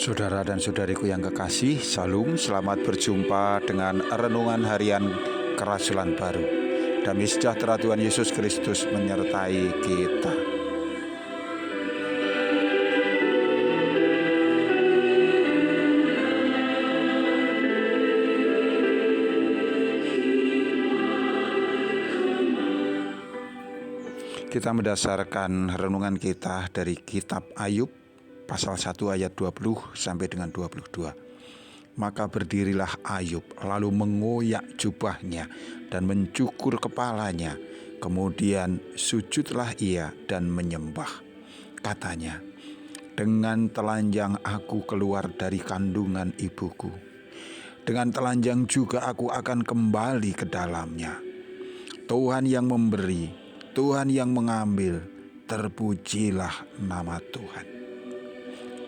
Saudara dan saudariku yang kekasih, Salam, selamat berjumpa dengan Renungan Harian Kerasulan Baru. Damai sejahtera Tuhan Yesus Kristus menyertai kita. Kita mendasarkan renungan kita dari kitab Ayub pasal 1 ayat 20 sampai dengan 22. Maka berdirilah Ayub, lalu mengoyak jubahnya dan mencukur kepalanya. Kemudian sujudlah ia dan menyembah. Katanya, dengan telanjang aku keluar dari kandungan ibuku. Dengan telanjang juga aku akan kembali ke dalamnya. Tuhan yang memberi, Tuhan yang mengambil, terpujilah nama Tuhan.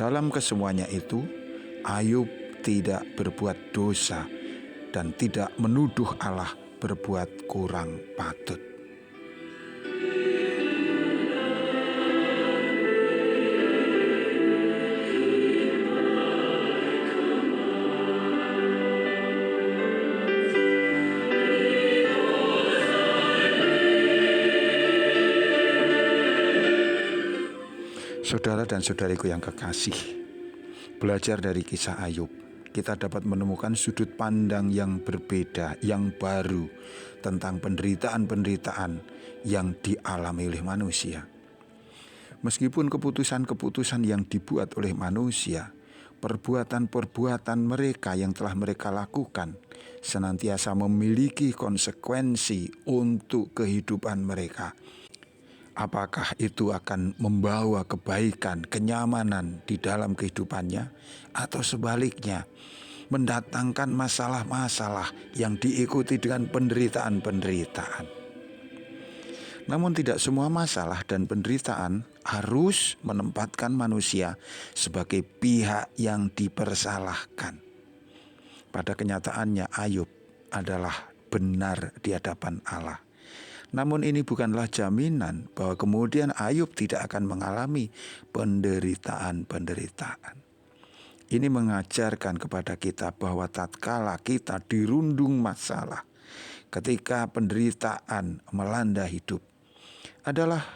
Dalam kesemuanya itu, Ayub tidak berbuat dosa dan tidak menuduh Allah berbuat kurang patut. Saudara dan saudariku yang kekasih, belajar dari kisah Ayub, kita dapat menemukan sudut pandang yang berbeda, yang baru tentang penderitaan-penderitaan yang dialami oleh manusia. Meskipun keputusan-keputusan yang dibuat oleh manusia, perbuatan-perbuatan mereka yang telah mereka lakukan senantiasa memiliki konsekuensi untuk kehidupan mereka. Apakah itu akan membawa kebaikan, kenyamanan di dalam kehidupannya, atau sebaliknya mendatangkan masalah-masalah yang diikuti dengan penderitaan-penderitaan. Namun tidak semua masalah dan penderitaan harus menempatkan manusia sebagai pihak yang dipersalahkan. Pada kenyataannya Ayub adalah benar di hadapan Allah. Namun ini bukanlah jaminan bahwa kemudian Ayub tidak akan mengalami penderitaan-penderitaan. Ini mengajarkan kepada kita bahwa tatkala kita dirundung masalah, ketika penderitaan melanda hidup, adalah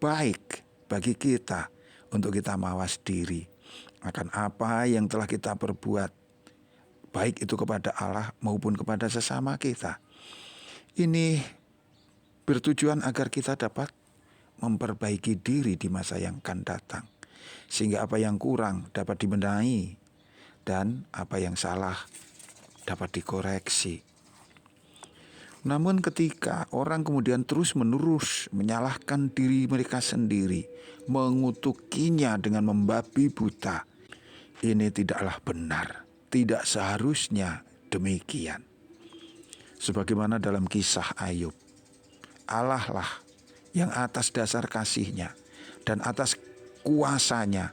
baik bagi kita untuk kita mawas diri akan apa yang telah kita perbuat, baik itu kepada Allah maupun kepada sesama kita. Ini bertujuan agar kita dapat memperbaiki diri di masa yang akan datang, sehingga apa yang kurang dapat dibenahi dan apa yang salah dapat dikoreksi. Namun ketika orang kemudian terus-menerus menyalahkan diri mereka sendiri, mengutukinya dengan membabi buta, ini tidaklah benar, tidak seharusnya demikian. Sebagaimana dalam kisah Ayub, Allah lah yang atas dasar kasih-Nya dan atas kuasa-Nya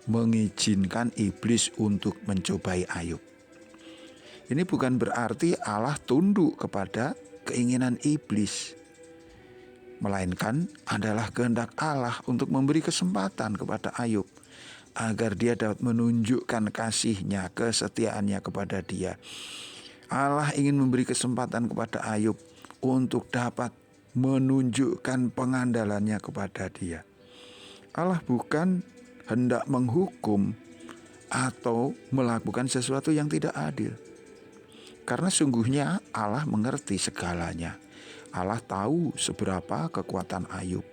mengizinkan iblis untuk mencobai Ayub. Ini bukan berarti Allah tunduk kepada keinginan iblis, melainkan adalah kehendak Allah untuk memberi kesempatan kepada Ayub agar dia dapat menunjukkan kasih-Nya, kesetiaan-Nya kepada dia. Allah ingin memberi kesempatan kepada Ayub untuk dapat menunjukkan pengandalannya kepada dia. Allah bukan hendak menghukum atau melakukan sesuatu yang tidak adil. Karena sungguhnya Allah mengerti segalanya. Allah tahu seberapa kekuatan Ayub.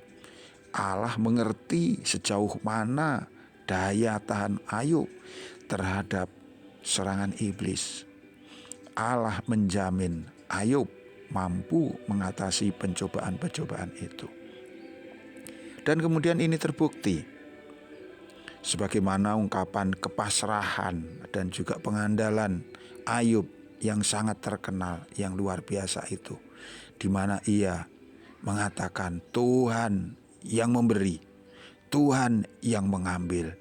Allah mengerti sejauh mana daya tahan Ayub terhadap serangan iblis. Allah menjamin Ayub mampu mengatasi pencobaan-pencobaan itu. Dan kemudian ini terbukti sebagaimana ungkapan kepasrahan dan juga pengandalan Ayub yang sangat terkenal, yang luar biasa itu, di mana ia mengatakan Tuhan yang memberi, Tuhan yang mengambil,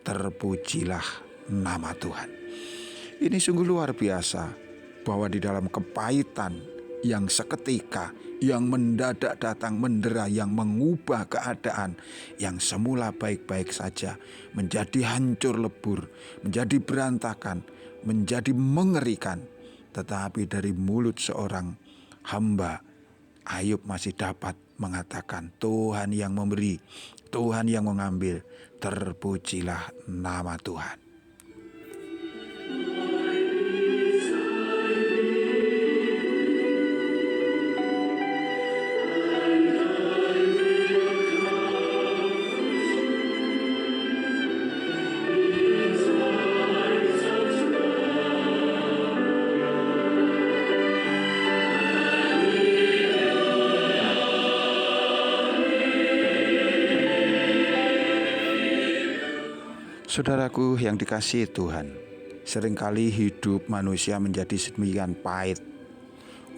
terpujilah nama Tuhan. Ini sungguh luar biasa bahwa di dalam kepahitan, yang seketika, yang mendadak datang mendera, yang mengubah keadaan yang semula baik-baik saja menjadi hancur lebur, menjadi berantakan, menjadi mengerikan. Tetapi dari mulut seorang hamba, Ayub masih dapat mengatakan, Tuhan yang memberi, Tuhan yang mengambil, terpujilah nama Tuhan. Saudaraku yang dikasihi Tuhan, seringkali hidup manusia menjadi sedemikian pahit.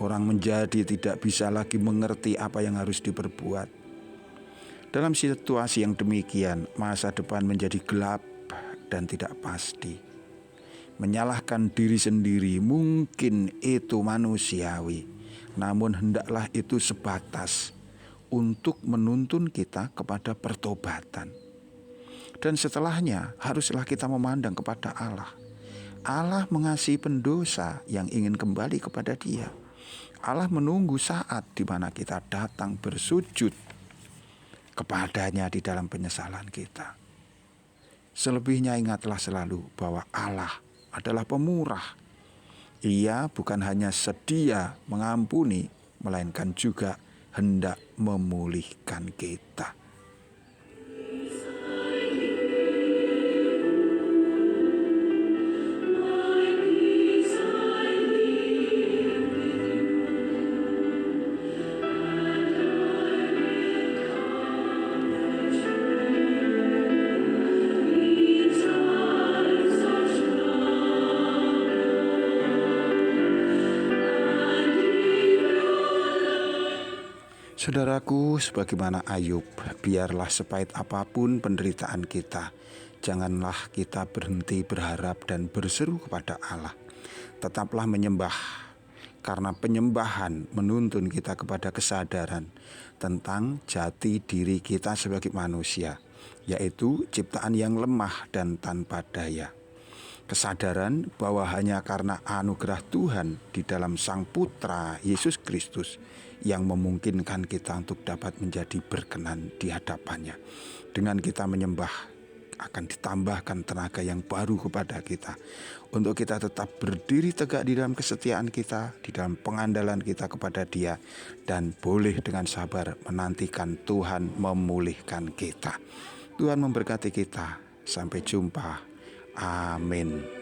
Orang menjadi tidak bisa lagi mengerti apa yang harus diperbuat. Dalam situasi yang demikian, masa depan menjadi gelap dan tidak pasti. Menyalahkan diri sendiri mungkin itu manusiawi, namun hendaklah itu sebatas untuk menuntun kita kepada pertobatan. Dan setelahnya haruslah kita memandang kepada Allah. Allah mengasihi pendosa yang ingin kembali kepada Dia. Allah menunggu saat di mana kita datang bersujud kepadanya di dalam penyesalan kita. Selebihnya ingatlah selalu bahwa Allah adalah pemurah. Ia bukan hanya sedia mengampuni, melainkan juga hendak memulihkan kita. Saudaraku, sebagaimana Ayub, biarlah sepahit apapun penderitaan kita, janganlah kita berhenti berharap dan berseru kepada Allah. Tetaplah menyembah, karena penyembahan menuntun kita kepada kesadaran tentang jati diri kita sebagai manusia, yaitu ciptaan yang lemah dan tanpa daya. Kesadaran bahwa hanya karena anugerah Tuhan di dalam Sang Putra Yesus Kristus yang memungkinkan kita untuk dapat menjadi berkenan di hadapannya. Dengan kita menyembah akan ditambahkan tenaga yang baru kepada kita, untuk kita tetap berdiri tegak di dalam kesetiaan kita, di dalam pengandalan kita kepada Dia, dan boleh dengan sabar menantikan Tuhan memulihkan kita. Tuhan memberkati kita. Sampai jumpa. Amin.